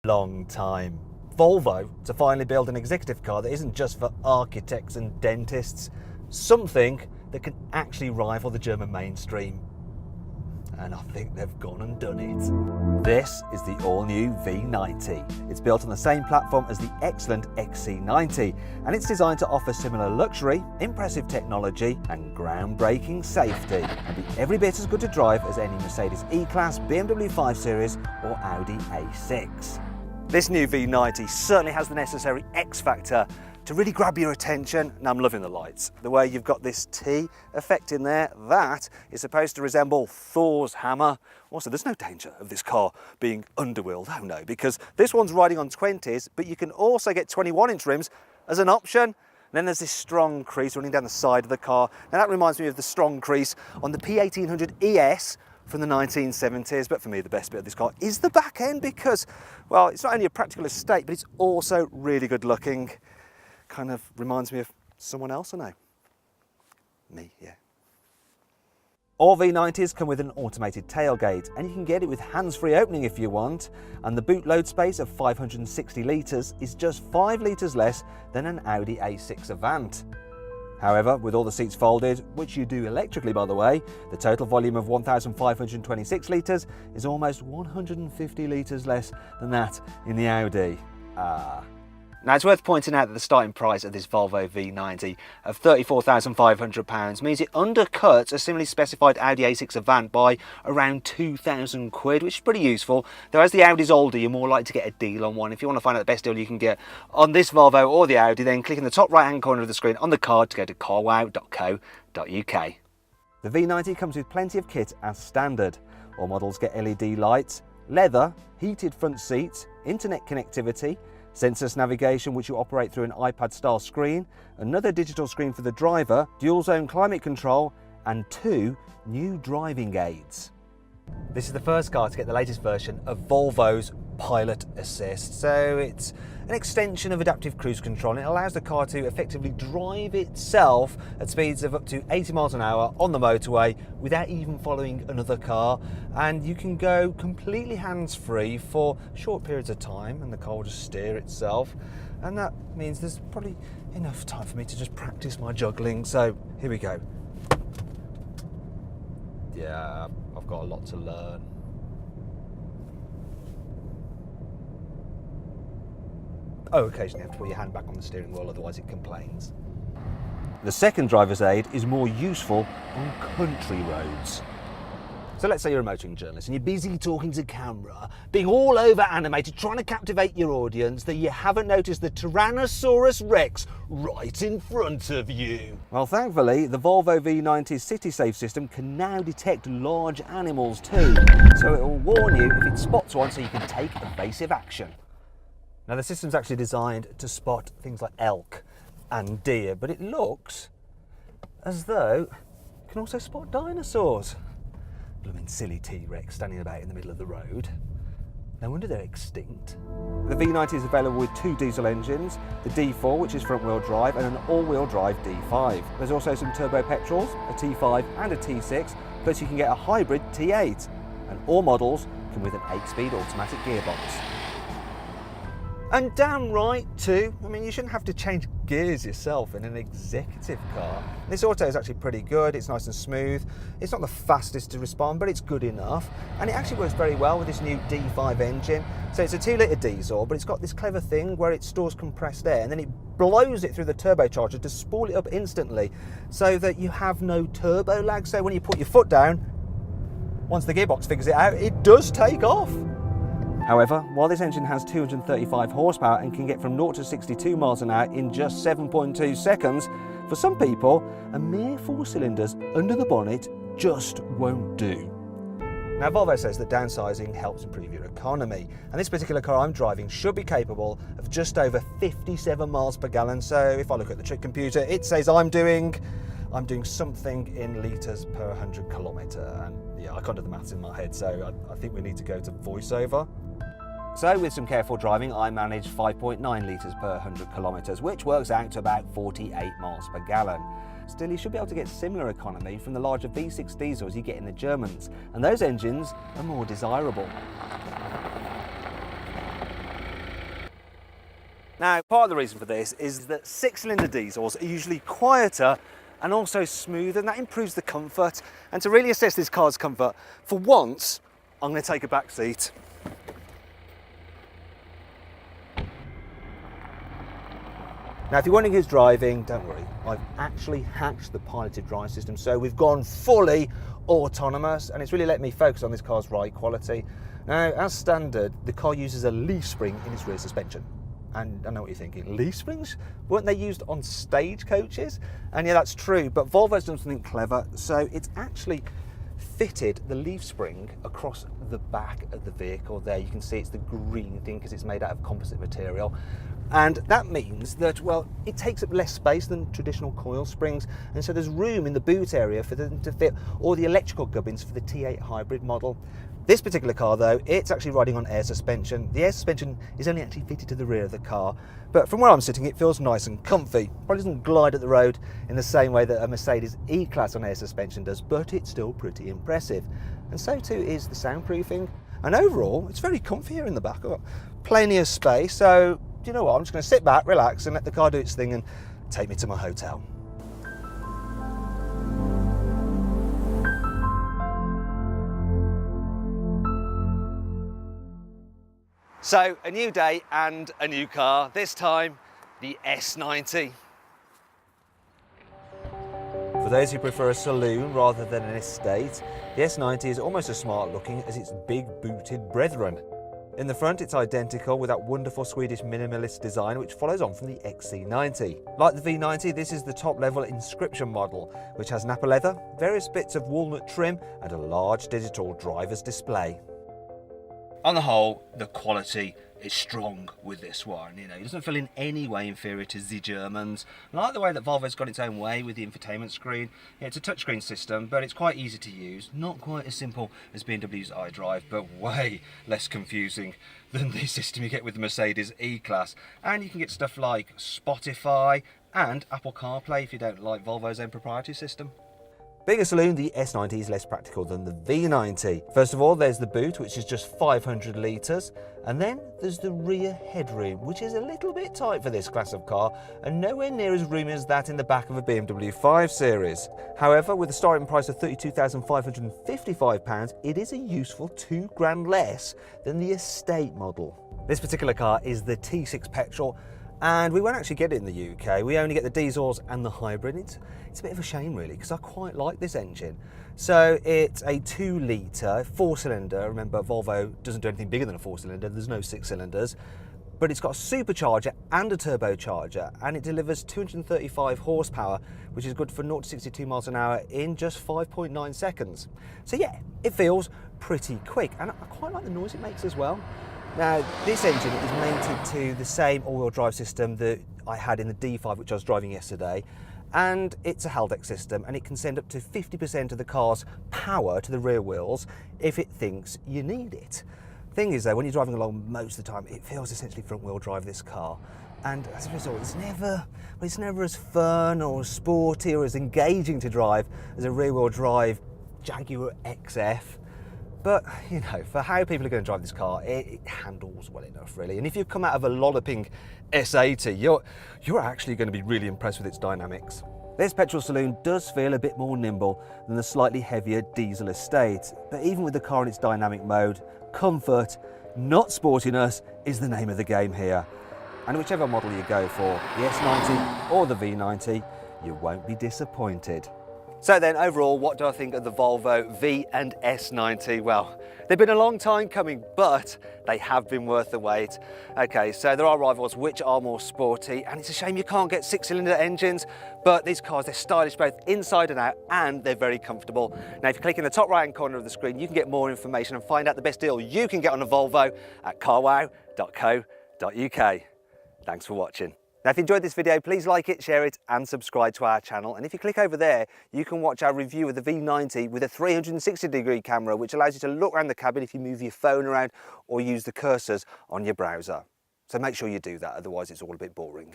long time. Volvo to finally build an executive car that isn't just for architects and dentists, something that can actually rival the German mainstream. And I think they've gone and done it. This is the all-new V90. It's built on the same platform as the excellent XC90, and it's designed to offer similar luxury, impressive technology, and groundbreaking safety, and be every bit as good to drive as any Mercedes E-Class, BMW 5 Series, or Audi A6. This new V90 certainly has the necessary X factor to really grab your attention, and I'm loving the lights. The way you've got this T effect in there, that is supposed to resemble Thor's hammer. Also, there's no danger of this car being underwheeled, oh no, because this one's riding on 20s, but you can also get 21-inch rims as an option. And then there's this strong crease running down the side of the car. Now that reminds me of the strong crease on the P1800 ES from the 1970s, but for me the best bit of this car is the back end because, well, it's not only a practical estate, but it's also really good looking. Kind of reminds me of someone else I know. Me, yeah. All V90s come with an automated tailgate, and you can get it with hands-free opening if you want, and the boot load space of 560 litres is just 5 litres less than an Audi A6 Avant. However, with all the seats folded, which you do electrically by the way, the total volume of 1,526 litres is almost 150 litres less than that in the Audi. Now it's worth pointing out that the starting price of this Volvo V90 of £34,500 means it undercuts a similarly specified Audi A6 Avant by around 2,000 quid, which is pretty useful. Though as the Audi's older, you're more likely to get a deal on one. If you want to find out the best deal you can get on this Volvo or the Audi, then click in the top right hand corner of the screen on the card to go to carwow.co.uk. The V90 comes with plenty of kit as standard. All models get LED lights, leather, heated front seats, internet connectivity, sensorless navigation which you operate through an iPad style screen, another digital screen for the driver, dual zone climate control, and 2 new driving aids. This is the first car to get the latest version of Volvo's Pilot Assist. So it's an extension of adaptive cruise control, and it allows the car to effectively drive itself at speeds of up to 80 miles an hour on the motorway without even following another car. And you can go completely hands-free for short periods of time, and the car will just steer itself. And that means there's probably enough time for me to just practice my juggling. So here we go. Yeah, I've got a lot to learn. Oh, occasionally you have to put your hand back on the steering wheel, otherwise it complains. The second driver's aid is more useful on country roads. So let's say you're a motoring journalist and you're busy talking to camera, being all over animated, trying to captivate your audience, that you haven't noticed the Tyrannosaurus Rex right in front of you. Well, thankfully, the Volvo V90's City Safe system can now detect large animals too, so it will warn you if it spots one so you can take evasive action. Now, the system's actually designed to spot things like elk and deer, but it looks as though it can also spot dinosaurs. Blooming silly T-Rex standing about in the middle of the road. No wonder they're extinct. The V90 is available with 2 diesel engines, the D4, which is front-wheel drive, and an all-wheel drive D5. There's also some turbo petrols, a T5 and a T6, plus you can get a hybrid T8. And all models come with an 8-speed automatic gearbox. And damn right too, I mean, you shouldn't have to change gears yourself in an executive car. This auto is actually pretty good, it's nice and smooth. It's not the fastest to respond, but it's good enough. And it actually works very well with this new D5 engine. So it's a 2-litre diesel, but it's got this clever thing where it stores compressed air and then it blows it through the turbocharger to spool it up instantly so that you have no turbo lag. So when you put your foot down, once the gearbox figures it out, it does take off. However, while this engine has 235 horsepower and can get from 0 to 62 miles an hour in just 7.2 seconds, for some people, a mere 4 cylinders under the bonnet just won't do. Now, Volvo says that downsizing helps improve your economy, and this particular car I'm driving should be capable of just over 57 miles per gallon. So if I look at the trick computer, it says I'm doing something in litres per 100 kilometre, and yeah, I can't do the maths in my head, so I think we need to go to voiceover. So with some careful driving, I managed 5.9 litres per 100 kilometres, which works out to about 48 miles per gallon. Still, you should be able to get similar economy from the larger V6 diesels you get in the Germans, and those engines are more desirable. Now, part of the reason for this is that six-cylinder diesels are usually quieter and also smoother, and that improves the comfort. And to really assess this car's comfort, for once, I'm going to take a back seat. Now, if you're wondering who's driving, don't worry. I've actually hatched the piloted drive system, so we've gone fully autonomous, and it's really let me focus on this car's ride quality. Now, as standard, the car uses a leaf spring in its rear suspension. And I know what you're thinking, leaf springs? Weren't they used on stagecoaches? And yeah, that's true, but Volvo's done something clever. So it's actually fitted the leaf spring across the back of the vehicle there. You can see it's the green thing because it's made out of composite material. And that means that, well, it takes up less space than traditional coil springs. And so there's room in the boot area for them to fit all the electrical gubbins for the T8 hybrid model. This particular car though, it's actually riding on air suspension. The air suspension is only actually fitted to the rear of the car, but from where I'm sitting, it feels nice and comfy. Probably doesn't glide at the road in the same way that a Mercedes E-Class on air suspension does, but it's still pretty impressive. And so too is the soundproofing. And overall, it's very comfy here in the back. I've got plenty of space, so you know what, I'm just going to sit back, relax, and let the car do its thing and take me to my hotel. So, a new day and a new car, this time the S90. For those who prefer a saloon rather than an estate, the S90 is almost as smart looking as its big booted brethren. In the front, it's identical with that wonderful Swedish minimalist design which follows on from the XC90. Like the V90, this is the top level inscription model, which has Napa leather, various bits of walnut trim and a large digital driver's display. On the whole, the quality is strong with this one. You know, it doesn't feel in any way inferior to the Germans. I like the way that Volvo's got its own way with the infotainment screen. Yeah, it's a touchscreen system, but it's quite easy to use. Not quite as simple as BMW's iDrive, but way less confusing than the system you get with the Mercedes E-Class. And you can get stuff like Spotify and Apple CarPlay if you don't like Volvo's own proprietary system. Being a saloon, the S90 is less practical than the V90. First of all, there's the boot, which is just 500 litres, and then there's the rear headroom, which is a little bit tight for this class of car, and nowhere near as roomy as that in the back of a BMW 5 Series. However, with a starting price of £32,555, it is a useful £2,000 less than the estate model. This particular car is the T6 petrol, and we won't actually get it in the UK. We only get the diesels and the hybrid. It's a bit of a shame really, because I quite like this engine. So it's a 2 litre, 4-cylinder. Remember, Volvo doesn't do anything bigger than a 4-cylinder. There's no 6 cylinders. But it's got a supercharger and a turbocharger, and it delivers 235 horsepower, which is good for 0 to 62 miles an hour in just 5.9 seconds. So yeah, it feels pretty quick, and I quite like the noise it makes as well. Now, this engine is mounted to the same all-wheel drive system that I had in the D5, which I was driving yesterday, and it's a Haldex system, and it can send up to 50% of the car's power to the rear wheels if it thinks you need it. Thing is though, when you're driving along most of the time, it feels essentially front-wheel drive, this car, and as a result, it's never as fun or as sporty or as engaging to drive as a rear-wheel drive Jaguar XF. But, you know, for how people are going to drive this car, it handles well enough, really. And if you've come out of a lolloping S80, you're actually going to be really impressed with its dynamics. This petrol saloon does feel a bit more nimble than the slightly heavier diesel estate. But even with the car in its dynamic mode, comfort, not sportiness, is the name of the game here. And whichever model you go for, the S90 or the V90, you won't be disappointed. So then, overall, what do I think of the Volvo V and S90? Well, they've been a long time coming, but they have been worth the wait. Okay, so there are rivals which are more sporty, and it's a shame you can't get 6-cylinder engines, but these cars, they're stylish both inside and out, and they're very comfortable. Now, if you click in the top right-hand corner of the screen, you can get more information and find out the best deal you can get on a Volvo at carwow.co.uk. Thanks for watching. Now, if you enjoyed this video, please like it, share it and subscribe to our channel. And if you click over there, you can watch our review of the V90 with a 360-degree camera, which allows you to look around the cabin if you move your phone around or use the cursors on your browser. So make sure you do that, otherwise it's all a bit boring.